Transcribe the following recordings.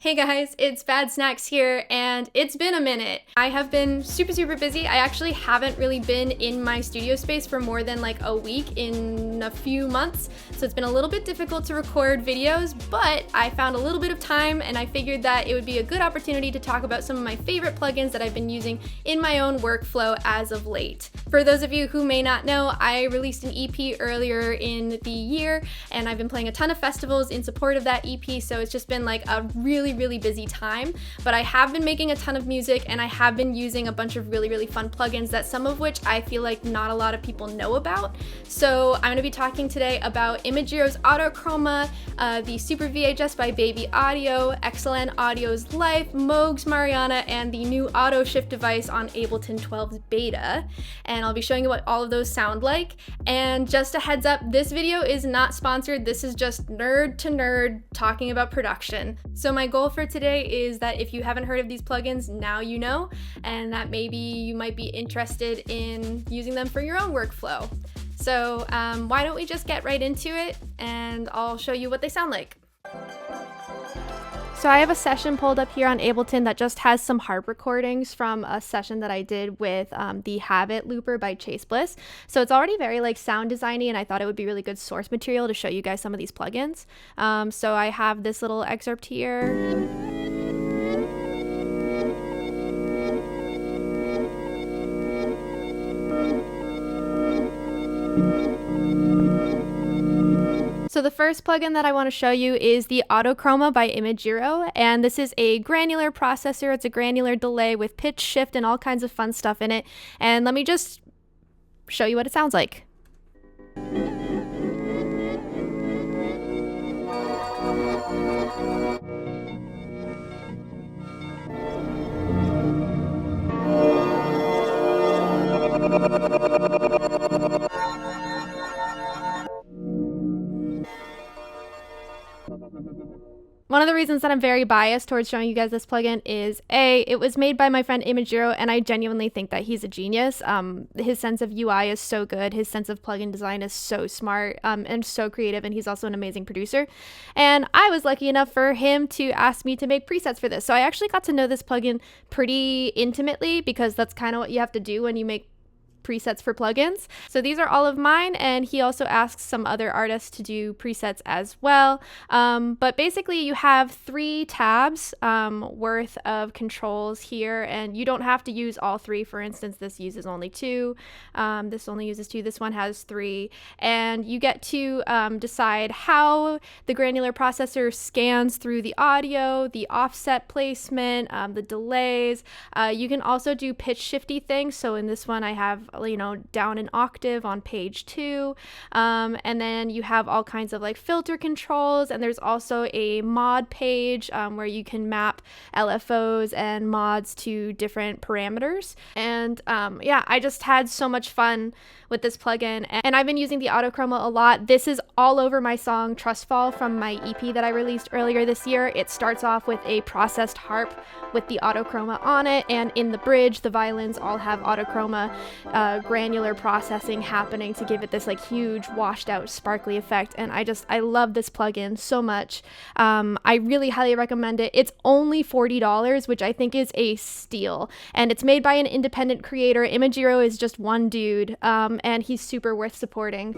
Hey guys, it's Bad Snacks here, and it's been a minute. I have been super busy. I actually haven't really been in my studio space for more than like a week in a few months, so it's been a little bit difficult to record videos, but I found a little bit of time and I figured that it would be a good opportunity to talk about some of my favorite plugins that I've been using in my own workflow as of late. For those of you who may not know, I released an EP earlier in the year, and I've been playing a ton of festivals in support of that EP, so it's just been like a really busy time. But I have been making a ton of music, and I have been using a bunch of really fun plugins that some of which I feel like not a lot of people know about. So I'm going to be talking today about Imagiro's Autochroma, the Super VHS by Baby Audio, XLN Audio's Life, Moog's Mariana, and the new Auto Shift device on Ableton 12's beta. And I'll be showing you what all of those sound like. And just a heads up, this video is not sponsored. This is just nerd to nerd talking about production. So my goal for today is that if you haven't heard of these plugins, now you know, and that maybe you might be interested in using them for your own workflow. So why don't we just get right into it, and I'll show you what they sound like. So I have a session pulled up here on Ableton that just has some harp recordings from a session that I did with the Have It looper by Chase Bliss. So it's already very like sound designy, and I thought it would be really good source material to show you guys some of these plugins. So I have this little excerpt here. So the first plugin that I want to show you is the Autochroma by Imagiro, and this is a granular processor. It's a granular delay with pitch shift and all kinds of fun stuff in it. And let me just show you what it sounds like. One of the reasons that I'm very biased towards showing you guys this plugin is it was made by my friend Imagiro, and I genuinely think that he's a genius. His sense of UI is so good. His sense of plugin design is so smart and so creative, and he's also an amazing producer. And I was lucky enough for him to ask me to make presets for this. So I actually got to know this plugin pretty intimately, because that's kind of what you have to do when you make presets for plugins. So these are all of mine, and he also asks some other artists to do presets as well. But basically you have 3 tabs worth of controls here, and you don't have to use all 3. For instance, this uses only 2. This only uses 2. This one has 3. And you get to decide how the granular processor scans through the audio, the offset placement, the delays. You can also do pitch shifty things. So in this one I have, you know, down an octave on page 2, and then you have all kinds of like filter controls, and there's also a mod page where you can map LFOs and mods to different parameters. And yeah, I just had so much fun with this plugin, and I've been using the Autochroma a lot. This is all over my song Trustfall from my EP that I released earlier this year. It starts off with a processed harp with the Autochroma on it, and in the bridge the violins all have Autochroma granular processing happening to give it this like huge washed out sparkly effect. And I love this plugin so much. I really highly recommend it. It's only $40, which I think is a steal, and it's made by an independent creator. Imagiro is just one dude, and he's super worth supporting.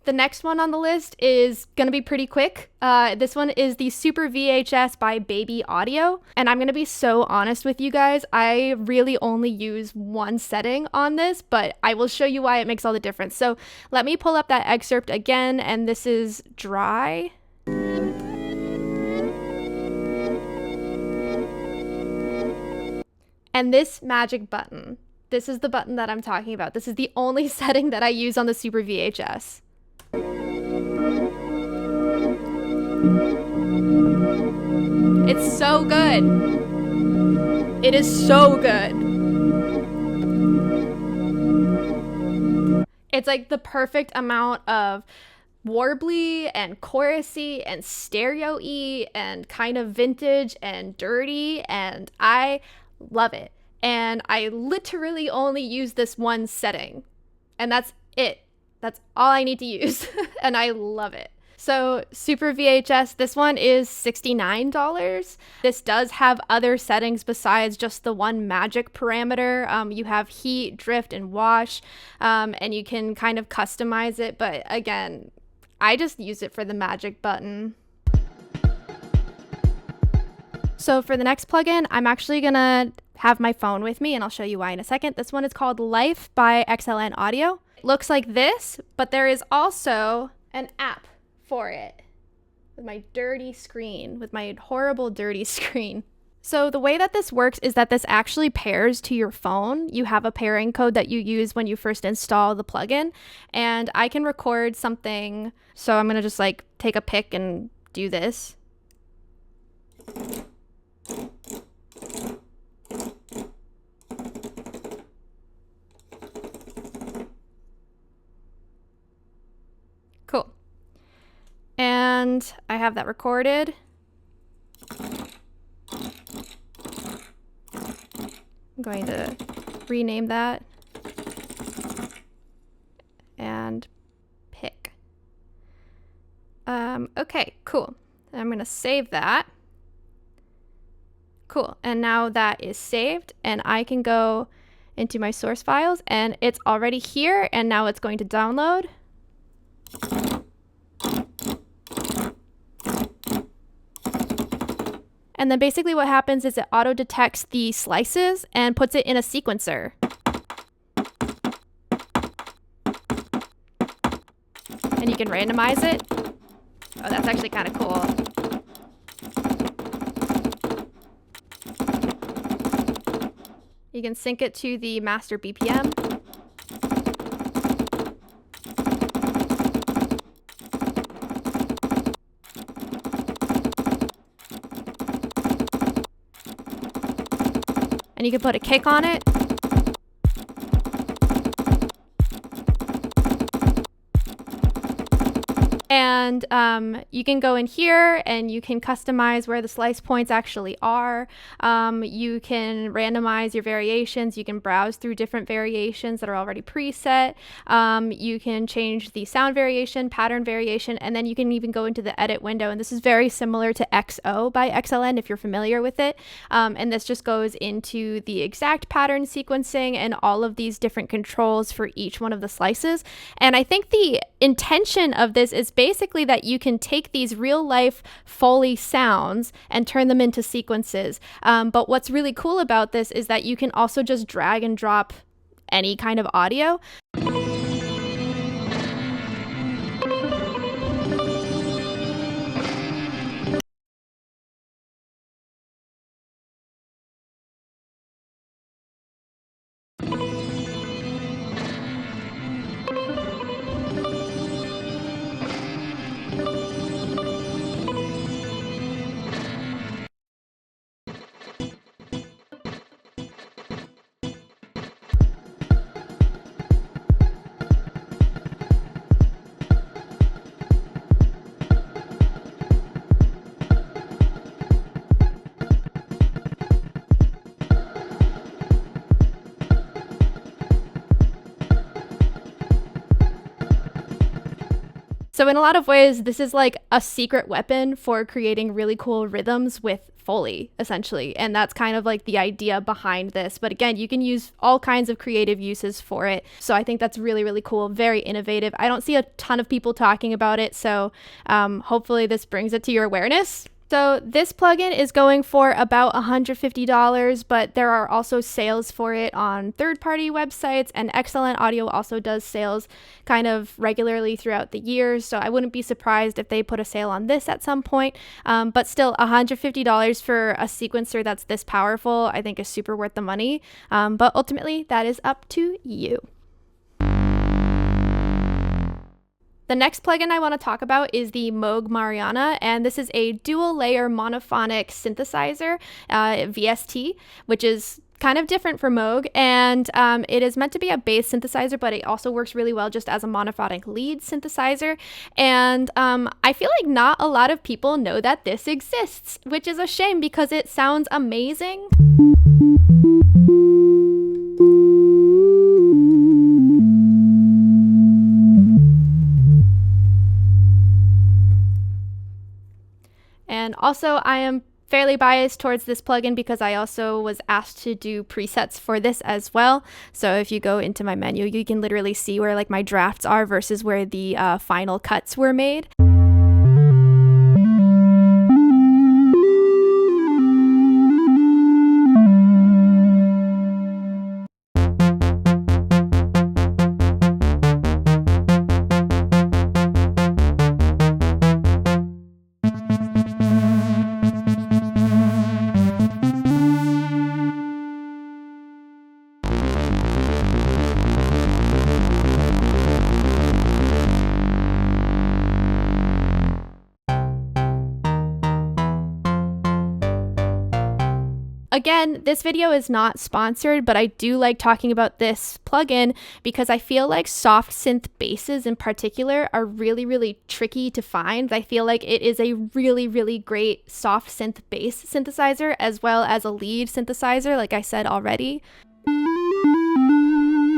The next one on the list is going to be pretty quick. This one is the Super VHS by Baby Audio. And I'm going to be so honest with you guys. I really only use one setting on this, but I will show you why it makes all the difference. So let me pull up that excerpt again, and this is dry. And this magic button, this is the button that I'm talking about. This is the only setting that I use on the Super VHS. It's so good. It is so good. It's like the perfect amount of warbly and chorusy and stereo-y and kind of vintage and dirty, and I love it. And I literally only use this one setting, and that's it. That's all I need to use, and I love it. So Super VHS, this one is $69. This does have other settings besides just the one magic parameter. You have heat, drift, and wash, and you can kind of customize it. But again, I just use it for the magic button. So for the next plugin, I'm actually gonna have my phone with me, and I'll show you why in a second. This one is called Life by XLN Audio. It looks like this, but there is also an app for it with my dirty screen, with my horrible dirty screen. So the way that this works is that this actually pairs to your phone. You have a pairing code that you use when you first install the plugin, and I can record something. So I'm gonna just like take a pic and do this. Cool. And I have that recorded. I'm going to rename that and pick. Okay, cool. I'm going to save that. Cool. And now that is saved, and I can go into my source files, and it's already here, and now it's going to download. And then basically what happens is it auto detects the slices and puts it in a sequencer. And you can randomize it. Oh, that's actually kind of cool. You can sync it to the master BPM. And you can put a kick on it. And you can go in here and you can customize where the slice points actually are. You can randomize your variations. You can browse through different variations that are already preset. You can change the sound variation, pattern variation, and then you can even go into the edit window. And this is very similar to XO by XLN if you're familiar with it. And this just goes into the exact pattern sequencing and all of these different controls for each one of the slices. And I think the intention of this is basically that you can take these real life Foley sounds and turn them into sequences. But what's really cool about this is that you can also just drag and drop any kind of audio. So in a lot of ways, this is like a secret weapon for creating really cool rhythms with Foley, essentially. And that's kind of like the idea behind this. But again, you can use all kinds of creative uses for it. So I think that's really, really cool, very innovative. I don't see a ton of people talking about it. So hopefully this brings it to your awareness. So this plugin is going for about $150, but there are also sales for it on third-party websites, and XLN Audio also does sales kind of regularly throughout the years, so I wouldn't be surprised if they put a sale on this at some point. But still, $150 for a sequencer that's this powerful, I think is super worth the money. But ultimately, that is up to you. The next plugin I want to talk about is the Moog Mariana, and this is a dual layer monophonic synthesizer, VST, which is kind of different from Moog, and it is meant to be a bass synthesizer, but it also works really well just as a monophonic lead synthesizer. And I feel like not a lot of people know that this exists, which is a shame because it sounds amazing. And also I am fairly biased towards this plugin because I also was asked to do presets for this as well. So if you go into my menu, you can literally see where like my drafts are versus where the final cuts were made. Again, this video is not sponsored, but I do like talking about this plugin because I feel like soft synth basses in particular are really, really tricky to find. I feel like it is a really, really great soft synth bass synthesizer as well as a lead synthesizer, like I said already.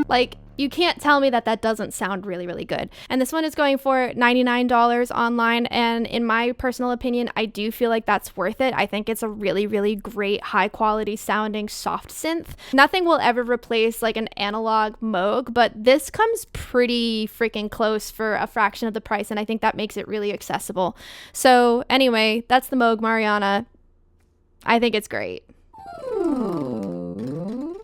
Like, you can't tell me that that doesn't sound really, really good. And this one is going for $99 online. And in my personal opinion, I do feel like that's worth it. I think it's a really, really great, high quality sounding soft synth. Nothing will ever replace like an analog Moog, but this comes pretty freaking close for a fraction of the price. And I think that makes it really accessible. So anyway, that's the Moog Mariana. I think it's great.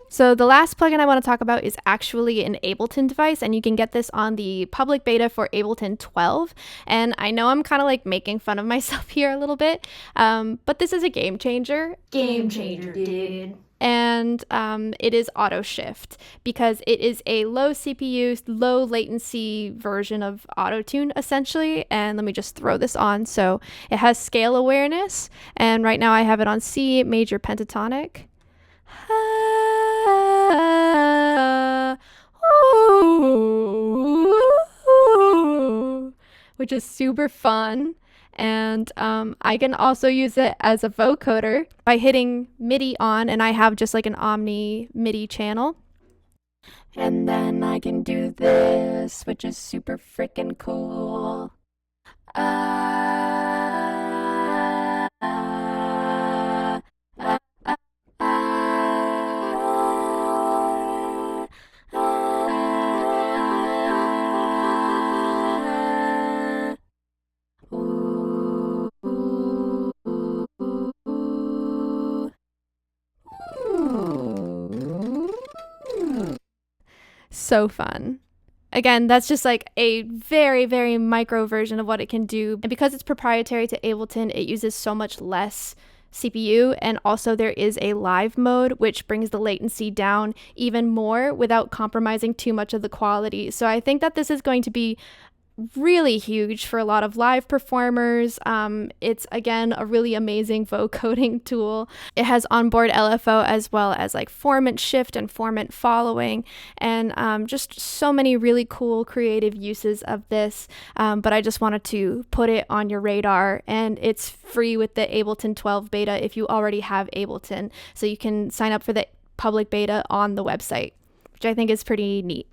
So the last plugin I want to talk about is actually an Ableton device, and you can get this on the public beta for Ableton 12. And I know I'm kind of like making fun of myself here a little bit, but this is a game changer. Game changer, dude. And it is auto shift because it is a low CPU, low latency version of Autotune essentially. And let me just throw this on. So it has scale awareness, and right now I have it on C major pentatonic. Which is super fun. And I can also use it as a vocoder by hitting MIDI on, and I have just like an Omni MIDI channel. And then I can do this, which is super freaking cool. So fun. Again, that's just like a very, very micro version of what it can do. And because it's proprietary to Ableton, it uses so much less CPU. And also there is a live mode, which brings the latency down even more without compromising too much of the quality. So I think that this is going to be really huge for a lot of live performers. It's again a really amazing vocoding tool. It has onboard LFO as well as like formant shift and formant following, and just so many really cool creative uses of this. But I just wanted to put it on your radar, and it's free with the Ableton 12 beta if you already have Ableton. So you can sign up for the public beta on the website, which I think is pretty neat.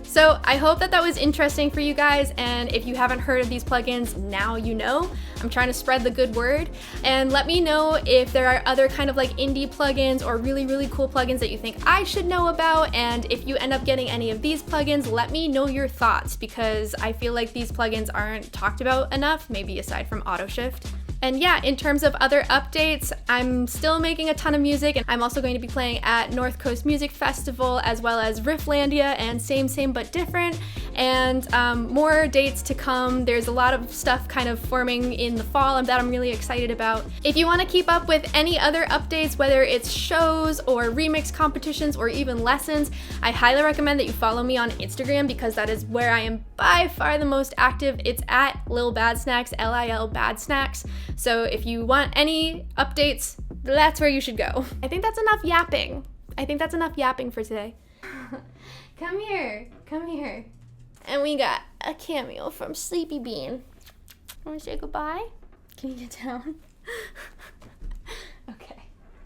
So I hope that that was interesting for you guys, and if you haven't heard of these plugins, now you know. I'm trying to spread the good word, and let me know if there are other kind of like indie plugins or really, really cool plugins that you think I should know about, and if you end up getting any of these plugins, let me know your thoughts, because I feel like these plugins aren't talked about enough, maybe aside from auto shift. And yeah, in terms of other updates, I'm still making a ton of music, and I'm also going to be playing at North Coast Music Festival as well as Rifflandia and Same Same But Different, and more dates to come. There's a lot of stuff kind of forming in the fall that I'm really excited about. If you want to keep up with any other updates, whether it's shows or remix competitions or even lessons, I highly recommend that you follow me on Instagram, because that is where I am by far the most active. It's at Lil Bad Snacks, Lil Bad Snacks. So if you want any updates, that's where you should go. I think that's enough yapping. I think that's enough yapping for today. Come here, come here. And we got a cameo from Sleepy Bean. Want to say goodbye? Can you get down?